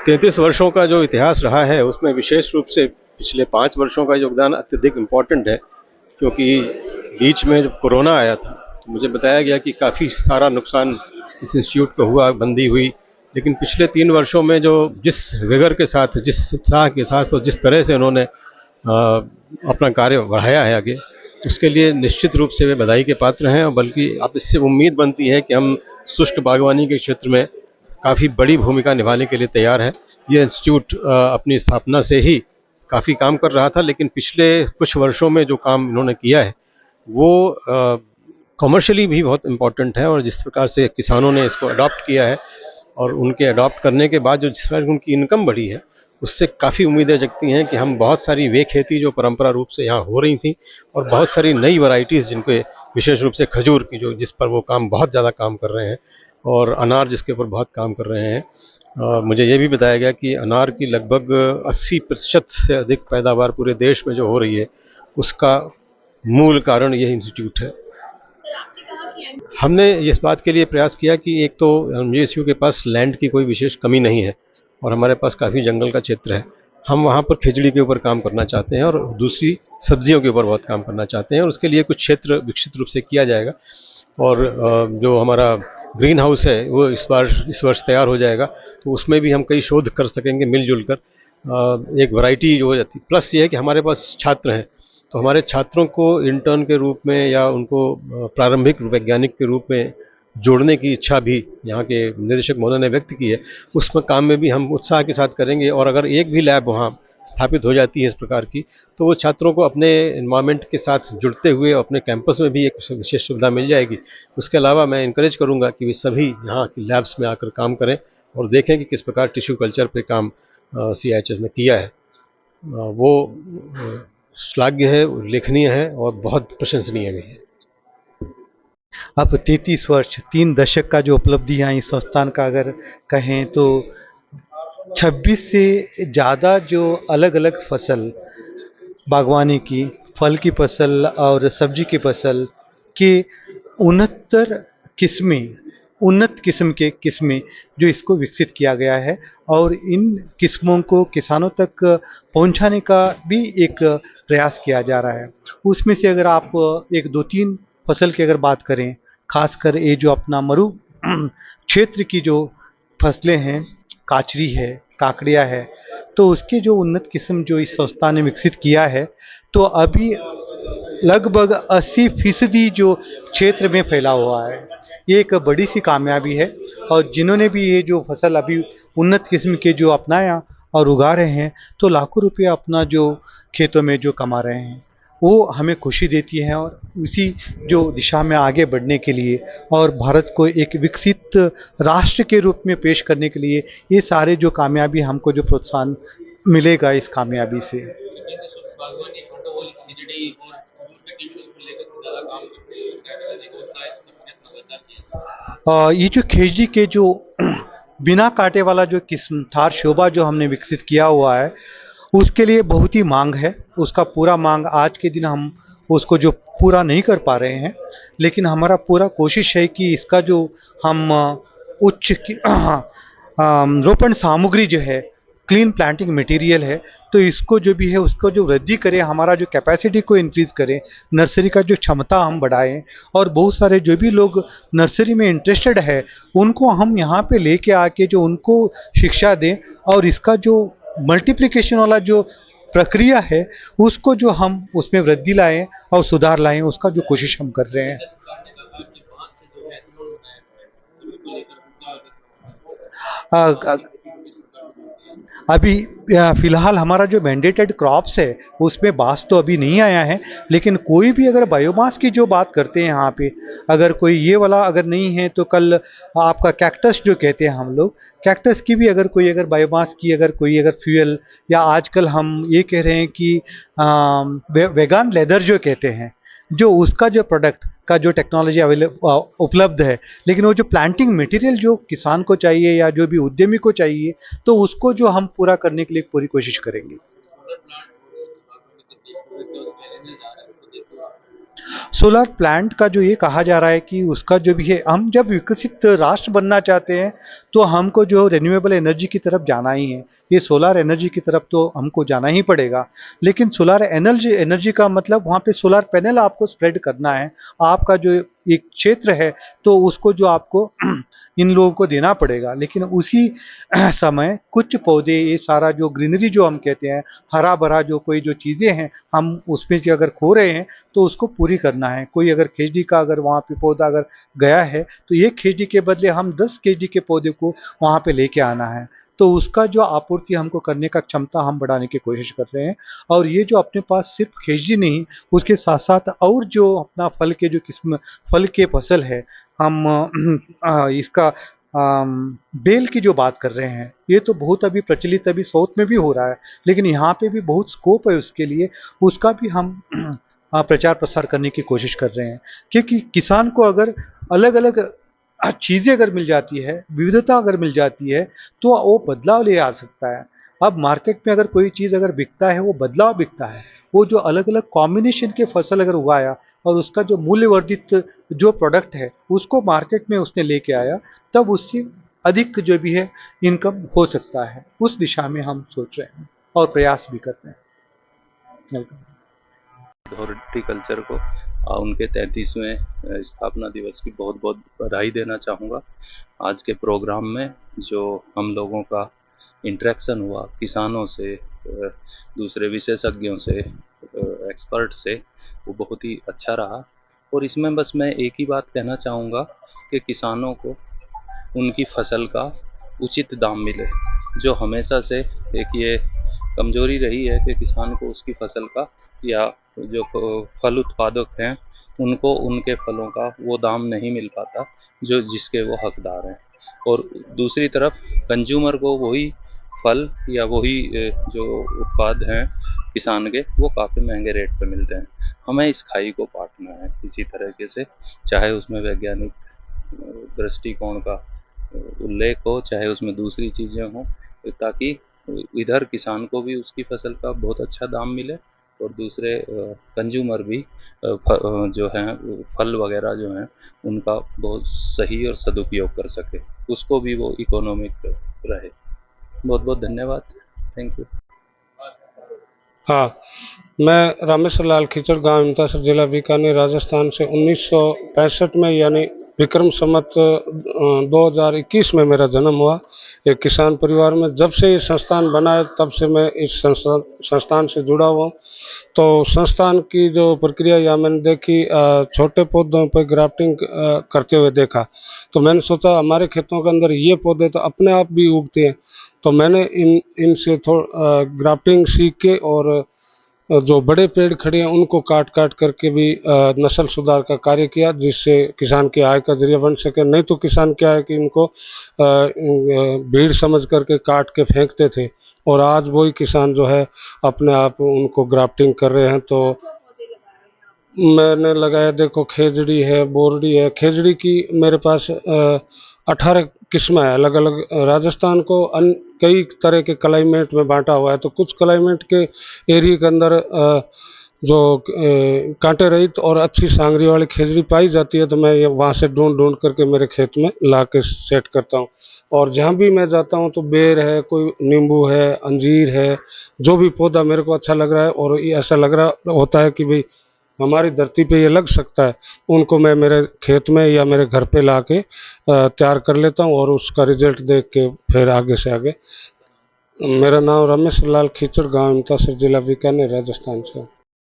33 वर्षों का जो इतिहास रहा है उसमें विशेष रूप से पिछले 5 वर्षों का योगदान अत्यधिक इम्पोर्टेंट है, क्योंकि बीच में जब कोरोना आया था तो मुझे बताया गया कि काफ़ी सारा नुकसान इस इंस्टीट्यूट को हुआ, बंदी हुई। लेकिन पिछले 3 वर्षों में जो जिस विगर के साथ, जिस उत्साह के साथ और जिस तरह से उन्होंने अपना कार्य बढ़ाया है आगे, उसके लिए निश्चित रूप से वे बधाई के पात्र हैं। और बल्कि अब इससे उम्मीद बनती है कि हम शुष्क बागवानी के क्षेत्र में काफ़ी बड़ी भूमिका निभाने के लिए तैयार हैं। ये इंस्टीट्यूट अपनी स्थापना से ही काफ़ी काम कर रहा था, लेकिन पिछले कुछ वर्षों में जो काम इन्होंने किया है वो कमर्शियली भी बहुत इम्पोर्टेंट है। और जिस प्रकार से किसानों ने इसको अडॉप्ट किया है और उनके अडॉप्ट करने के बाद जो जिस प्रकार उनकी इनकम बढ़ी है, उससे काफ़ी उम्मीदें जगती हैं कि हम बहुत सारी वे खेती जो परंपरा रूप से यहाँ हो रही थी और बहुत सारी नई वैरायटीज़ जिनके विशेष रूप से खजूर की जो जिस पर वो काम बहुत ज़्यादा काम कर रहे हैं और अनार जिसके ऊपर बहुत काम कर रहे हैं। मुझे ये भी बताया गया कि अनार की लगभग 80% से अधिक पैदावार पूरे देश में जो हो रही है, उसका मूल कारण यह इंस्टीट्यूट है। हमने इस बात के लिए प्रयास किया कि एक तो एमजीएसयू के पास लैंड की कोई विशेष कमी नहीं है और हमारे पास काफ़ी जंगल का क्षेत्र है। हम वहाँ पर खिचड़ी के ऊपर काम करना चाहते हैं और दूसरी सब्जियों के ऊपर बहुत काम करना चाहते हैं और उसके लिए कुछ क्षेत्र विकसित रूप से किया जाएगा। और जो हमारा ग्रीन हाउस है वो इस वर्ष तैयार हो जाएगा, तो उसमें भी हम कई शोध कर सकेंगे मिलजुल कर। एक वैरायटी जो हो जाती, प्लस ये है कि हमारे पास छात्र हैं, तो हमारे छात्रों को इंटर्न के रूप में या उनको प्रारंभिक वैज्ञानिक के रूप में जोड़ने की इच्छा भी यहाँ के निदेशक महोदय ने व्यक्त की है। उसमें काम में भी हम उत्साह के साथ करेंगे और अगर एक भी लैब वहाँ स्थापित हो जाती है इस प्रकार की, तो वो छात्रों को अपने एनवायरनमेंट के साथ जुड़ते हुए अपने कैंपस में भी एक विशेष सुविधा मिल जाएगी। उसके अलावा मैं इनकरेज करूँगा कि वे सभी यहाँ की लैब्स में आकर काम करें और देखें कि किस प्रकार टिश्यू कल्चर पे काम CIHS ने किया है। वो श्लाघ्य है, उल्लेखनीय है और बहुत प्रशंसनीय भी है। अब 33 वर्ष 3 दशक का जो उपलब्धियाँ इस संस्थान का अगर कहें तो 26 से ज़्यादा जो अलग अलग फसल, बागवानी की, फल की फसल और सब्जी की फसल के 69 किस्में, उन्नत किस्म के किस्में जो इसको विकसित किया गया है और इन किस्मों को किसानों तक पहुंचाने का भी एक प्रयास किया जा रहा है। उसमें से अगर आप एक 2-3 फसल की अगर बात करें, खासकर ये जो अपना मरु क्षेत्र की जो फसलें हैं, काचरी है, काकड़िया है, तो उसके जो उन्नत किस्म जो इस संस्था ने विकसित किया है, तो अभी लगभग 80% जो क्षेत्र में फैला हुआ है। ये एक बड़ी सी कामयाबी है और जिन्होंने भी ये जो फसल अभी उन्नत किस्म के जो अपनाया और उगा रहे हैं, तो लाखों रुपए अपना जो खेतों में जो कमा रहे हैं, वो हमें खुशी देती है और उसी जो दिशा में आगे बढ़ने के लिए और भारत को एक विकसित राष्ट्र के रूप में पेश करने के लिए ये सारे जो कामयाबी हमको जो प्रोत्साहन मिलेगा इस कामयाबी से। ये जो खेजड़ी के जो बिना कांटे वाला जो किस्म थार शोभा जो हमने विकसित किया हुआ है, उसके लिए बहुत ही मांग है। उसका पूरा मांग आज के दिन हम उसको जो पूरा नहीं कर पा रहे हैं, लेकिन हमारा पूरा कोशिश है कि इसका जो हम उच्च रोपण सामग्री जो है, क्लीन प्लांटिंग मटेरियल है, तो इसको जो भी है उसको जो वृद्धि करें, हमारा जो कैपेसिटी को इंक्रीज़ करें, नर्सरी का जो क्षमता हम बढ़ाएं और बहुत सारे जो भी लोग नर्सरी में इंटरेस्टेड है उनको हम यहाँ पे लेके आके जो उनको शिक्षा दें और इसका जो मल्टीप्लिकेशन वाला जो प्रक्रिया है उसको जो हम उसमें वृद्धि लाएं और सुधार लाएं, उसका जो कोशिश हम कर रहे हैं। अभी फिलहाल हमारा जो मैंडेटेड क्रॉप्स है उसमें बांस तो अभी नहीं आया है, लेकिन कोई भी अगर बायोमास की जो बात करते हैं यहाँ पे, अगर कोई ये वाला अगर नहीं है तो कल आपका कैक्टस जो कहते हैं हम लोग, कैक्टस की भी अगर कोई अगर बायोमास की अगर कोई अगर फ्यूल, या आजकल हम ये कह रहे हैं कि वेगान लेदर जो कहते हैं, जो उसका जो प्रोडक्ट का जो टेक्नोलॉजी उपलब्ध है, लेकिन वो जो प्लांटिंग मटेरियल जो किसान को चाहिए या जो भी उद्यमी को चाहिए, तो उसको जो हम पूरा करने के लिए पूरी कोशिश करेंगे। सोलर प्लांट का जो ये कहा जा रहा है कि उसका जो भी है, हम जब विकसित राष्ट्र बनना चाहते हैं तो हमको जो रिन्यूएबल एनर्जी की तरफ जाना ही है, ये सोलर एनर्जी की तरफ तो हमको जाना ही पड़ेगा। लेकिन सोलर एनर्जी एनर्जी का मतलब वहाँ पे सोलर पैनल आपको स्प्रेड करना है, आपका जो एक क्षेत्र है तो उसको जो आपको इन लोगों को देना पड़ेगा। लेकिन उसी समय कुछ पौधे, ये सारा जो ग्रीनरी जो हम कहते हैं, हरा भरा जो कोई जो चीज़ें हैं, हम उसमें से अगर खो रहे हैं तो उसको पूरी करना है। कोई अगर खेजड़ी का अगर वहाँ पे पौधा अगर गया है तो एक खेजड़ी के बदले हम 10 खेजड़ी के पौधे को वहाँ पे लेके आना है। तो उसका जो आपूर्ति हमको करने का क्षमता हम बढ़ाने की कोशिश कर रहे हैं। और ये जो अपने पास सिर्फ खेजड़ी नहीं, उसके साथ साथ और जो अपना फल के जो किस्म फल के फसल है, हम इसका बेल की जो बात कर रहे हैं, ये तो बहुत अभी प्रचलित अभी साउथ में भी हो रहा है, लेकिन यहाँ पे भी बहुत स्कोप है उसके लिए, उसका भी हम प्रचार प्रसार करने की कोशिश कर रहे हैं। क्योंकि किसान को अगर अलग अलग चीज़ें अगर मिल जाती है, विविधता अगर मिल जाती है, तो वो बदलाव ले आ सकता है। अब मार्केट में अगर कोई चीज़ अगर बिकता है, वो बदलाव बिकता है। वो जो अलग अलग कॉम्बिनेशन के फसल अगर उगाया और उसका जो मूल्यवर्धित जो प्रोडक्ट है उसको मार्केट में उसने लेके आया, तब उससे अधिक जो भी है इनकम हो सकता है। उस दिशा में हम सोच रहे हैं और प्रयास भी कर रहे हैं। हॉर्टिकल्चर को उनके 33वें स्थापना दिवस की बहुत बहुत बधाई देना चाहूँगा। आज के प्रोग्राम में जो हम लोगों का इंटरेक्शन हुआ किसानों से, दूसरे विशेषज्ञों से, एक्सपर्ट से, वो बहुत ही अच्छा रहा। और इसमें बस मैं एक ही बात कहना चाहूँगा कि किसानों को उनकी फसल का उचित दाम मिले, जो हमेशा से एक ये कमजोरी रही है कि किसान को उसकी फसल का या जो फल उत्पादक हैं उनको उनके फलों का वो दाम नहीं मिल पाता जो जिसके वो हकदार हैं। और दूसरी तरफ कंज्यूमर को वही फल या वही जो उत्पाद हैं किसान के, वो काफ़ी महंगे रेट पे मिलते हैं। हमें इस खाई को पाटना है किसी तरीके से, चाहे उसमें वैज्ञानिक दृष्टिकोण का उल्लेख हो, चाहे उसमें दूसरी चीज़ें हों, ताकि इधर किसान को भी उसकी फसल का बहुत अच्छा दाम मिले और दूसरे कंज्यूमर भी जो हैं फल वगैरह जो हैं उनका बहुत सही और सदुपयोग कर सके, उसको भी वो इकोनॉमिक रहे। बहुत बहुत धन्यवाद। Thank you. हाँ, मैं रामेश्वर लाल खीचड़, गांव इमतासर, जिला बीकानेर, राजस्थान से 1965 में यानी विक्रम संवत 2021 में मेरा जन्म हुआ। एक किसान परिवार में जब से ये संस्थान बना है तब से मैं इस संस्थान से जुड़ा हुआ हूँ। तो संस्थान की जो प्रक्रिया या मैंने देखी, छोटे पौधों पर ग्राफ्टिंग करते हुए देखा, तो मैंने सोचा हमारे खेतों के अंदर ये पौधे तो अपने आप भी उगते हैं। तो मैंने इनसे ग्राफ्टिंग सीख के और जो बड़े पेड़ खड़े हैं उनको काट काट करके भी नस्ल सुधार का कार्य किया, जिससे किसान की आय का जरिया बन सके। नहीं तो किसान क्या है कि इनको भीड़ समझ करके काट के फेंकते थे, और आज वही किसान जो है अपने आप उनको ग्राफ्टिंग कर रहे हैं। तो मैंने लगाया, देखो खेजड़ी है, बोरडी है। खेजड़ी की मेरे पास 18 किस्में हैं अलग अलग। राजस्थान को कई तरह के क्लाइमेट में बांटा हुआ है, तो कुछ क्लाइमेट के एरिया के अंदर जो कांटे रहित और अच्छी सांगरी वाली खेजड़ी पाई जाती है, तो मैं ये वहाँ से ढूंढ ढूंढ करके मेरे खेत में ला के सेट करता हूँ। और जहाँ भी मैं जाता हूँ तो बेर है, कोई नींबू है, अंजीर है, जो भी पौधा मेरे को अच्छा लग रहा है और ये ऐसा लग रहा होता है कि भाई हमारी धरती पे ये लग सकता है, उनको मैं मेरे खेत में या मेरे घर पे ला के तैयार कर लेता हूँ और उसका रिजल्ट देख के फिर आगे से आगे। मेरा नाम रामेश्वर लाल खीचड़, गाँव इमतासर, जिला बीकानेर, राजस्थान से।